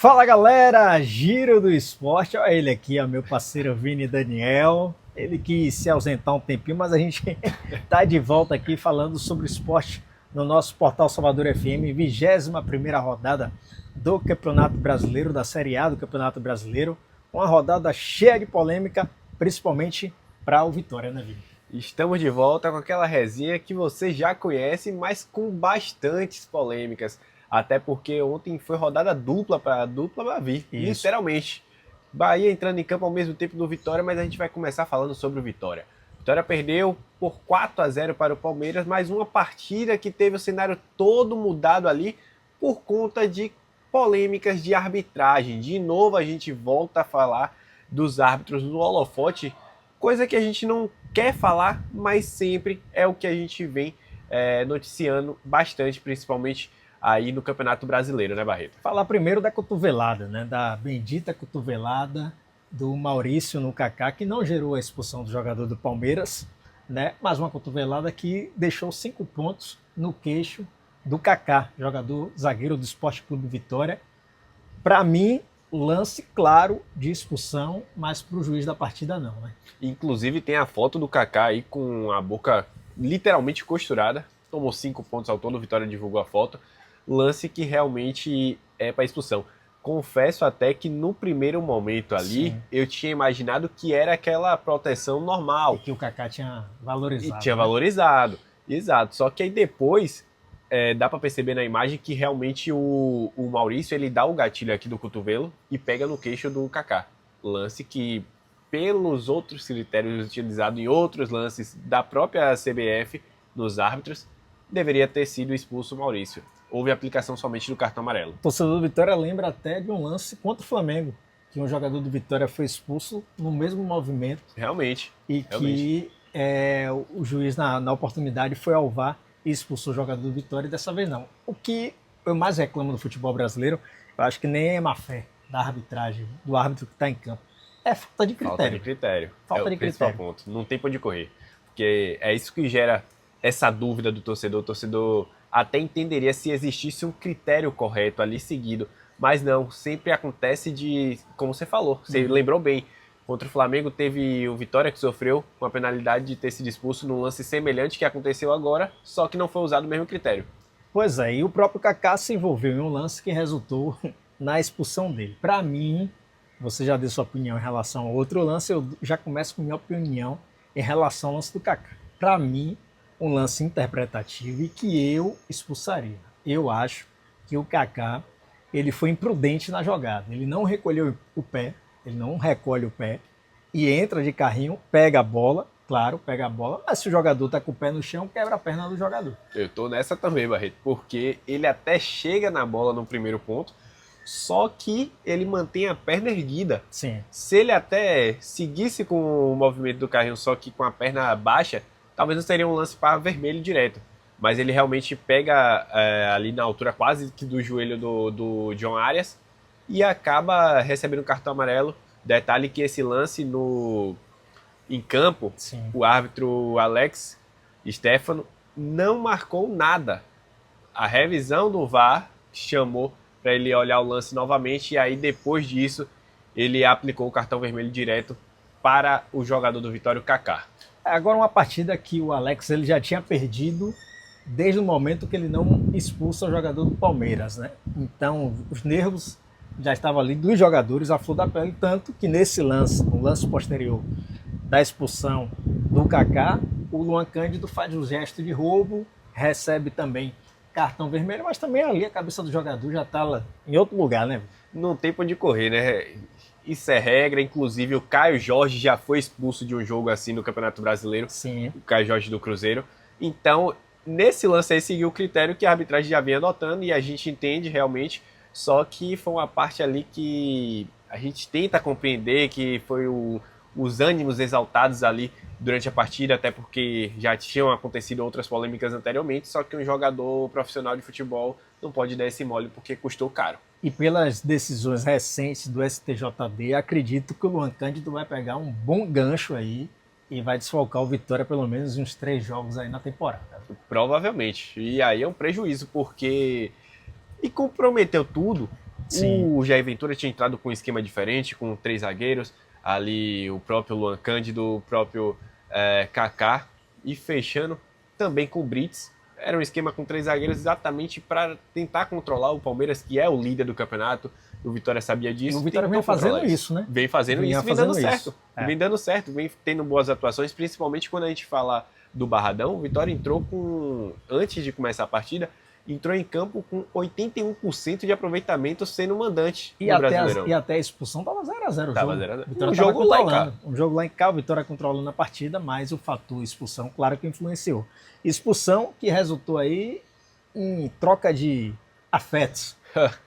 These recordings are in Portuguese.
Fala galera, Giro do Esporte, olha ele aqui, ó, meu parceiro Vini Daniel, ele que se ausentar um tempinho, mas a gente tá de volta aqui falando sobre esporte no nosso portal Salvador FM, 21ª rodada do Campeonato Brasileiro, da Série A do Campeonato Brasileiro, uma rodada cheia de polêmica, principalmente para o Vitória, né, Vini? Estamos de volta com aquela resenha que você já conhece, mas com bastantes polêmicas. Até porque ontem foi rodada dupla para vir, Isso. literalmente. Bahia entrando em campo ao mesmo tempo do Vitória, mas a gente vai começar falando sobre o Vitória. Vitória perdeu por 4-0 para o Palmeiras, mais uma partida que teve o cenário todo mudado ali por conta de polêmicas de arbitragem. De novo a gente volta a falar dos árbitros no holofote, coisa que a gente não quer falar, mas sempre é o que a gente vem noticiando bastante, principalmente aí no Campeonato Brasileiro, né, Barreto? Falar primeiro da cotovelada, né? Da bendita cotovelada do Maurício no Kaká, que não gerou a expulsão do jogador do Palmeiras, né? Mas uma cotovelada que deixou 5 pontos no queixo do Kaká, jogador zagueiro do Sport Clube Vitória. Para mim, lance claro de expulsão, mas para o juiz da partida não, né? Inclusive tem a foto do Kaká aí com a boca literalmente costurada. Tomou 5 pontos ao todo, o Vitória divulgou a foto. Lance que realmente é para expulsão. Confesso até que no primeiro momento ali, Sim. eu tinha imaginado que era aquela proteção normal. E que o Kaká tinha valorizado. E tinha né? valorizado, exato. Só que aí depois, dá para perceber na imagem que realmente o Maurício, ele dá o gatilho aqui do cotovelo e pega no queixo do Kaká. Lance que, pelos outros critérios utilizados em outros lances da própria CBF, nos árbitros, deveria ter sido expulso o Maurício. Houve aplicação somente do cartão amarelo. O torcedor do Vitória lembra até de um lance contra o Flamengo, que um jogador do Vitória foi expulso no mesmo movimento Realmente. e que o juiz, na oportunidade, foi ao VAR e expulsou o jogador do Vitória, e dessa vez não. O que eu mais reclamo do futebol brasileiro, eu acho que nem é má fé da arbitragem, do árbitro que está em campo. É falta de critério. Falta de critério. Falta é de o principal critério. ponto. Não tem pra onde correr. Porque é isso que gera essa dúvida do torcedor. O torcedor até entenderia se existisse um critério correto ali seguido. Mas não, sempre acontece de, como você falou, você lembrou bem. Contra o Flamengo teve o Vitória que sofreu uma penalidade de ter sido expulso num lance semelhante que aconteceu agora, só que não foi usado o mesmo critério. Pois é, e o próprio Kaká se envolveu em um lance que resultou na expulsão dele. Para mim, você já deu sua opinião em relação ao outro lance, eu já começo com minha opinião em relação ao lance do Kaká. Para mim, um lance interpretativo e que eu expulsaria. Eu acho que o Kaká, ele foi imprudente na jogada. Ele não recolheu o pé, ele não recolhe o pé e entra de carrinho, pega a bola, claro, pega a bola, mas se o jogador tá com o pé no chão, quebra a perna do jogador. Eu tô nessa também, Barreto, porque ele até chega na bola no primeiro ponto, só que ele mantém a perna erguida. Sim. Se ele até seguisse com o movimento do carrinho, só que com a perna baixa, talvez não seria um lance para vermelho direto. Mas ele realmente pega ali na altura quase que do joelho do John Arias e acaba recebendo um cartão amarelo. Detalhe que esse lance em campo, Sim. o árbitro Alex Stefano não marcou nada. A revisão do VAR chamou para ele olhar o lance novamente e aí depois disso ele aplicou o cartão vermelho direto para o jogador do Vitória, o Kaká. Agora uma partida que o Alex ele já tinha perdido desde o momento que ele não expulsa o jogador do Palmeiras, né? Então os nervos já estavam ali dos jogadores à flor da pele, tanto que nesse lance, no lance posterior da expulsão do Kaká, o Luan Cândido faz um gesto de roubo, recebe também cartão vermelho, mas também ali a cabeça do jogador já está em outro lugar, né? Não tem pra onde correr, né? Isso é regra, inclusive o Caio Jorge já foi expulso de um jogo assim no Campeonato Brasileiro. Sim. O Caio Jorge do Cruzeiro. Então, nesse lance aí seguiu o critério que a arbitragem já vinha adotando e a gente entende realmente, só que foi uma parte ali que a gente tenta compreender que foi os ânimos exaltados ali durante a partida, até porque já tinham acontecido outras polêmicas anteriormente, só que um jogador profissional de futebol não pode dar esse mole porque custou caro. E pelas decisões recentes do STJD, acredito que o Luan Cândido vai pegar um bom gancho aí e vai desfalcar o Vitória pelo menos uns 3 jogos aí na temporada. Provavelmente. E aí é um prejuízo, porque... E comprometeu tudo Sim. O Jair Ventura tinha entrado com um esquema diferente, com 3 zagueiros, ali o próprio Luan Cândido, o próprio Kaká, e fechando também com o Brits. Era um esquema com 3 zagueiros exatamente para tentar controlar o Palmeiras, que é o líder do campeonato. O Vitória sabia disso. E o Vitória vem fazendo isso, né? Vem fazendo isso, vem dando certo. Vem dando certo, vem tendo boas atuações, principalmente quando a gente fala do Barradão. O Vitória entrou antes de começar a partida, entrou em campo com 81% de aproveitamento sendo mandante no Brasileirão. E até a expulsão estava 0x0 o tava jogo. 0x0. Um jogo lá em cá. Um jogo lá em cá, o Vitória controlando a partida, mas o fator expulsão, claro que influenciou. Expulsão que resultou aí em troca de afetos.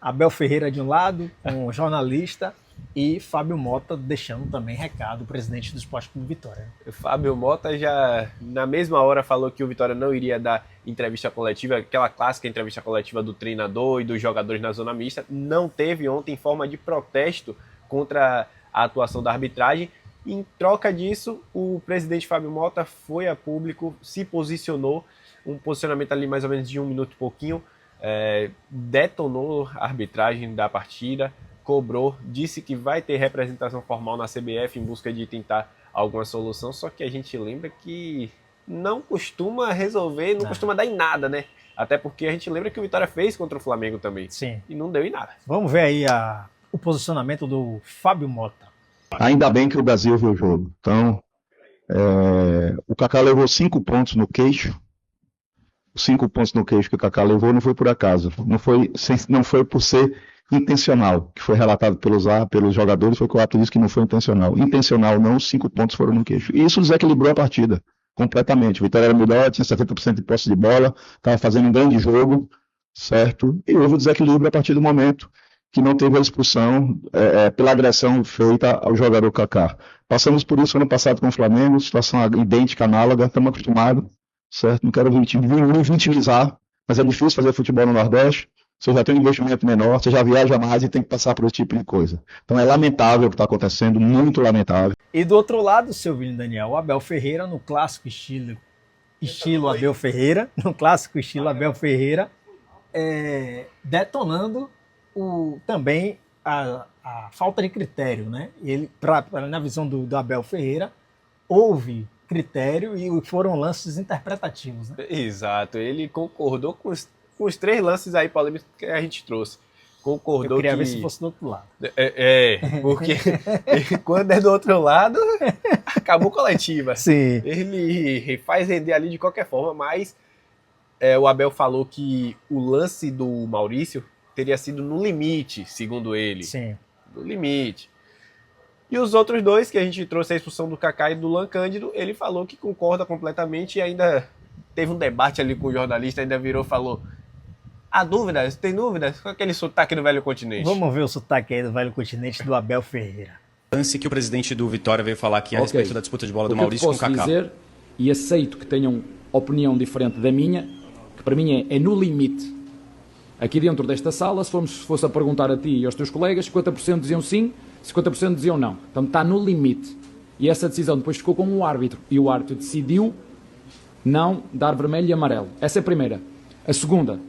Abel Ferreira de um lado, com o jornalista, e Fábio Mota deixando também recado, o presidente do Esporte Clube Vitória. Fábio Mota já, na mesma hora, falou que o Vitória não iria dar entrevista coletiva, aquela clássica entrevista coletiva do treinador e dos jogadores na zona mista. Não teve ontem, em forma de protesto contra a atuação da arbitragem. Em troca disso, o presidente Fábio Mota foi a público, se posicionou, um posicionamento ali mais ou menos de 1 minuto e pouquinho, detonou a arbitragem da partida, cobrou, disse que vai ter representação formal na CBF em busca de tentar alguma solução, só que a gente lembra que não costuma resolver, não costuma dar em nada, né? Até porque a gente lembra que o Vitória fez contra o Flamengo também. Sim. E não deu em nada. Vamos ver aí o posicionamento do Fábio Mota. Ainda bem que o Brasil viu o jogo. Então, o Kaká levou 5 pontos no queixo. Os 5 pontos no queixo que o Kaká levou não foi por acaso. Não foi por ser intencional, que foi relatado pelos jogadores, foi que o ato disse que não foi intencional. Intencional não, os 5 pontos foram no queixo. E isso desequilibrou a partida, completamente. O Vitória era melhor, tinha 70% de posse de bola, estava fazendo um grande jogo, certo? E houve o desequilíbrio a partir do momento que não teve a expulsão pela agressão feita ao jogador Kaká. Passamos por isso ano passado com o Flamengo, situação idêntica, análoga, estamos acostumados, certo? Não quero vitimizar, mas é difícil fazer futebol no Nordeste. Você já tem um investimento menor, você já viaja mais e tem que passar por esse tipo de coisa. Então é lamentável o que está acontecendo, muito lamentável. E do outro lado, seu Vini Daniel, o Abel Ferreira, no clássico estilo Abel Ferreira, detonando também a falta de critério, né? Ele, na visão do Abel Ferreira, houve critério e foram lances interpretativos, né? Exato, ele concordou com os 3 lances aí polêmicos que a gente trouxe. Concordou. Eu queria ver se fosse do outro lado. Porque quando é do outro lado, acabou coletiva. Sim. Ele faz render ali de qualquer forma, mas o Abel falou que o lance do Maurício teria sido no limite, segundo ele. Sim. No limite. E os outros 2, que a gente trouxe a expulsão do Kaká e do Luan Cândido, ele falou que concorda completamente e ainda teve um debate ali com o jornalista, ainda virou e falou: há dúvidas? Tem dúvidas? Com aquele sotaque do Velho Continente. Vamos ver o sotaque aí do Velho Continente do Abel Ferreira. Lance que o presidente do Vitória veio falar aqui a respeito da disputa de bola do Maurício com o Kaká. Dizer, e aceito que tenham opinião diferente da minha, que para mim é no limite. Aqui dentro desta sala, se fosse a perguntar a ti e aos teus colegas, 50% diziam sim, 50% diziam não. Então está no limite. E essa decisão depois ficou com o árbitro. E o árbitro decidiu não dar vermelho e amarelo. Essa é a primeira. A segunda.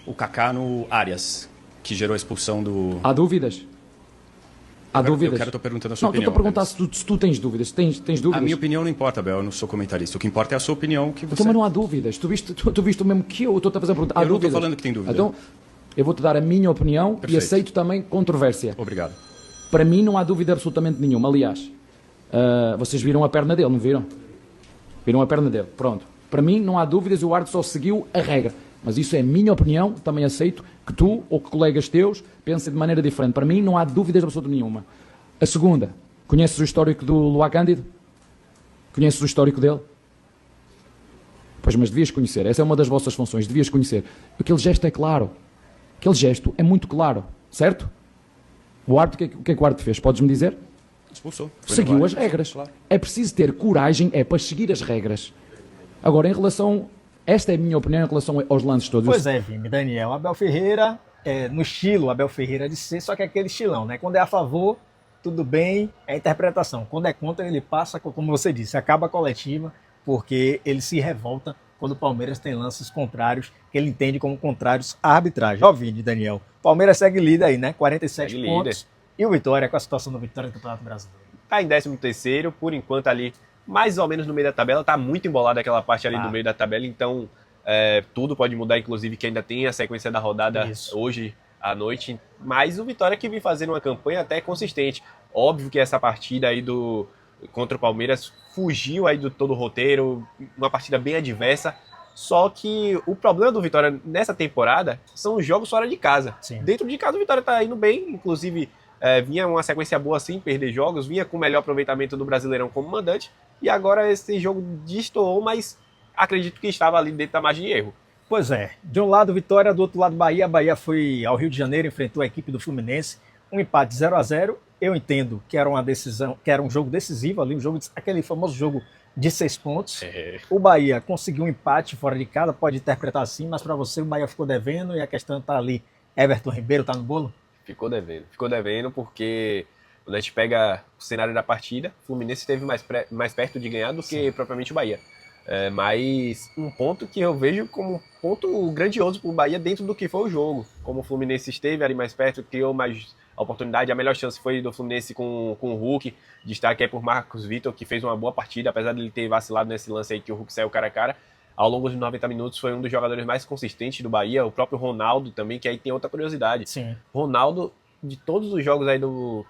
O Kaká no Arias, que gerou a expulsão do... Há dúvidas? Há dúvidas? Eu estou perguntando a sua opinião. Não, estou a perguntar se tu tens dúvidas. Tens dúvidas? A minha opinião não importa, Abel, eu não sou comentarista. O que importa é a sua opinião. Que você... Então, mas não há dúvidas. Tu viste o mesmo que eu estou a fazer a pergunta. Há eu não dúvidas? estou falando que tem dúvida. Então, eu vou-te dar a minha opinião. Perfeito. E aceito também controvérsia. Obrigado. Para mim não há dúvida absolutamente nenhuma. Aliás, vocês viram a perna dele, não viram? Viram a perna dele. Pronto. Para mim não há dúvidas e o árbitro só seguiu a regra. Mas isso é a minha opinião. Também aceito que tu ou que colegas teus pensem de maneira diferente. Para mim não há dúvidas absolutamente nenhuma. A segunda, conheces o histórico do Luan Cândido? Conheces o histórico dele? Pois, mas devias conhecer. Essa é uma das vossas funções. Devias conhecer. Aquele gesto é claro. Aquele gesto é muito claro. Certo? O árbitro, o que é que o árbitro fez? Podes-me dizer? Expulsou. Seguiu as regras. Claro. É preciso ter coragem para seguir as regras. Agora, em relação... Esta é a minha opinião em relação aos lances todos. Pois é, Vini, Daniel. Abel Ferreira, no estilo Abel Ferreira de ser, só que é aquele estilão, né? Quando é a favor, tudo bem, é interpretação. Quando é contra, ele passa, como você disse, acaba a coletiva, porque ele se revolta quando o Palmeiras tem lances contrários, que ele entende como contrários à arbitragem. Ó, Vini, Daniel. Palmeiras segue líder aí, né? 47 Segue pontos. líder. E o Vitória, com a situação do Vitória no Campeonato Brasileiro? Tá em 13º, por enquanto ali, mais ou menos no meio da tabela, tá muito embolada aquela parte ali do meio da tabela, então tudo pode mudar, inclusive que ainda tem a sequência da rodada hoje à noite, mas o Vitória que vem fazendo uma campanha até consistente. Óbvio que essa partida aí contra o Palmeiras fugiu aí do todo o roteiro, uma partida bem adversa, só que o problema do Vitória nessa temporada são os jogos fora de casa. Sim. Dentro de casa o Vitória tá indo bem, inclusive vinha uma sequência boa sem perder jogos, vinha com o melhor aproveitamento do Brasileirão como mandante, e agora esse jogo destoou, mas acredito que estava ali dentro da margem de erro. Pois é, de um lado Vitória, do outro lado Bahia. A Bahia foi ao Rio de Janeiro, enfrentou a equipe do Fluminense, um empate 0-0. Eu entendo que era uma decisão, que era um jogo decisivo ali, aquele famoso jogo de 6 pontos. O Bahia conseguiu um empate fora de casa, pode interpretar assim, mas para você o Bahia ficou devendo e a questão está ali. Everton Ribeiro está no bolo? Ficou devendo porque quando a gente pega o cenário da partida, o Fluminense esteve mais perto de ganhar do que propriamente o Bahia. Mas um ponto que eu vejo como um ponto grandioso para o Bahia dentro do que foi o jogo. Como o Fluminense esteve ali mais perto, criou mais oportunidade, a melhor chance foi do Fluminense com o Hulk, destaque aí por Marcos Vitor, que fez uma boa partida, apesar de ele ter vacilado nesse lance aí que o Hulk saiu cara a cara. Ao longo dos 90 minutos foi um dos jogadores mais consistentes do Bahia, o próprio Ronaldo também, que aí tem outra curiosidade. Sim. Ronaldo, de todos os jogos aí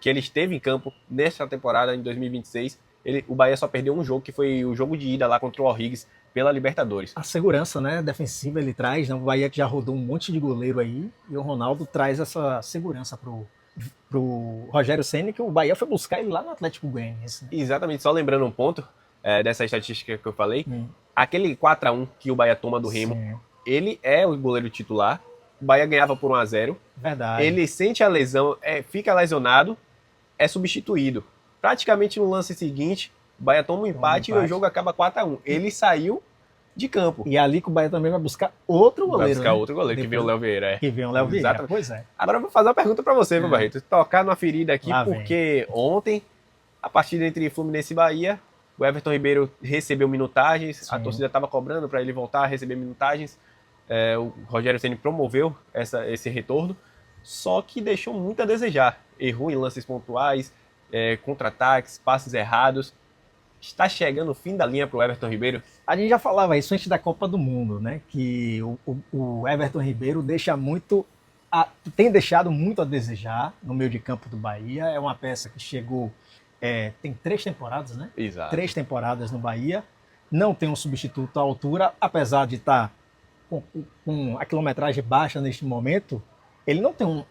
que ele esteve em campo nessa temporada, em 2026, o Bahia só perdeu um jogo, que foi o jogo de ida lá contra o O'Higgins pela Libertadores. A segurança, né, defensiva ele traz, né? O Bahia que já rodou um monte de goleiro aí, e o Ronaldo traz essa segurança pro Rogério Ceni, que o Bahia foi buscar ele lá no Atlético Goianiense. Né? Exatamente, só lembrando um ponto dessa estatística que eu falei, aquele 4-1 que o Bahia toma do Remo, Sim. ele é o goleiro titular, o Bahia ganhava por 1-0, Verdade. ele sente a lesão, fica lesionado, é substituído. Praticamente no lance seguinte, o Bahia toma um empate e o jogo acaba 4-1. Ele saiu de campo. E é ali que o Bahia também vai buscar outro goleiro. Vai buscar né? outro goleiro, que vem o Léo Vieira. Que vem o Léo Vieira, Exatamente. pois é. Agora eu vou fazer uma pergunta pra você, meu Barreto. Tocar numa ferida aqui, Lá porque ontem, a partida entre Fluminense e Bahia, o Everton Ribeiro recebeu minutagens, Sim. a torcida estava cobrando para ele voltar a receber minutagens. O Rogério Ceni promoveu esse retorno, só que deixou muito a desejar. Errou em lances pontuais, contra-ataques, passes errados. Está chegando o fim da linha para o Everton Ribeiro? A gente já falava isso antes da Copa do Mundo, né? Que o Everton Ribeiro tem deixado muito a desejar no meio de campo do Bahia. É uma peça que chegou, tem 3 temporadas, né? Exato. 3 temporadas no Bahia. Não tem um substituto à altura, apesar de estar com a quilometragem baixa neste momento. Ele não tem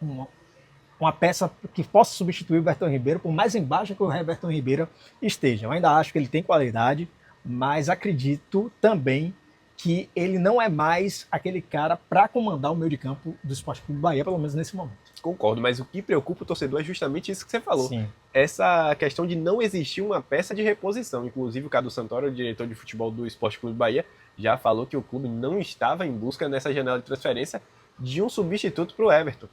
uma peça que possa substituir o Everton Ribeiro, por mais embaixo que o Everton Ribeiro esteja. Eu ainda acho que ele tem qualidade, mas acredito também que ele não é mais aquele cara para comandar o meio de campo do Sport Clube Bahia, pelo menos nesse momento. Concordo, mas o que preocupa o torcedor é justamente isso que você falou. Sim. Essa questão de não existir uma peça de reposição. Inclusive o Cadu Santoro, o diretor de futebol do Sport Clube Bahia, já falou que o clube não estava em busca nessa janela de transferência de um substituto para o Everton.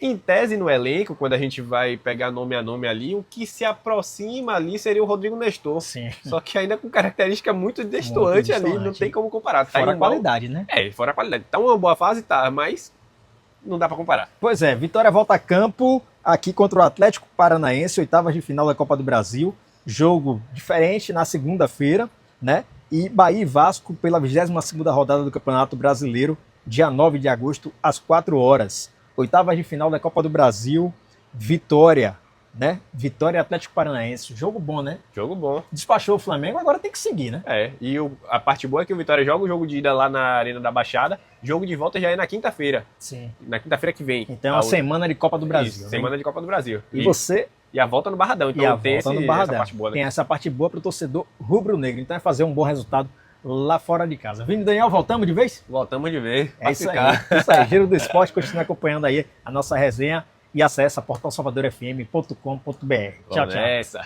Em tese, no elenco, quando a gente vai pegar nome a nome ali, o que se aproxima ali seria o Rodrigo Nestor. Sim. Só que ainda com característica muito destoante ali, não tem como comparar. Tá Fora a indo mal. qualidade, né? Fora a qualidade. Tá uma boa fase, tá, mas não dá para comparar. Pois é, Vitória volta a campo aqui contra o Atlético Paranaense, 8ª de final da Copa do Brasil. Jogo diferente na segunda-feira, né? E Bahia e Vasco pela 22ª rodada do Campeonato Brasileiro, dia 9 de agosto, às 4 horas. 8ª de final da Copa do Brasil, Vitória, né? Vitória e Atlético Paranaense. Jogo bom, né? Jogo bom. Despachou o Flamengo, agora tem que seguir, né? E a parte boa é que o Vitória joga o jogo de ida lá na Arena da Baixada, jogo de volta já é na quinta-feira. Sim. Na quinta-feira que vem. Então é uma semana de Copa do Brasil. Isso, né? semana de Copa do Brasil. E a volta no Barradão. Então e a tem volta no Barradão. essa parte boa, né? Tem essa parte boa para o torcedor rubro-negro. Então é fazer um bom resultado lá fora de casa. Vini, Daniel, voltamos de vez? Voltamos de vez. É isso aí. Isso aí. Giro do Esporte, continue acompanhando aí a nossa resenha e acessa portalsalvadorfm.com.br. Tchau, tchau. Nessa.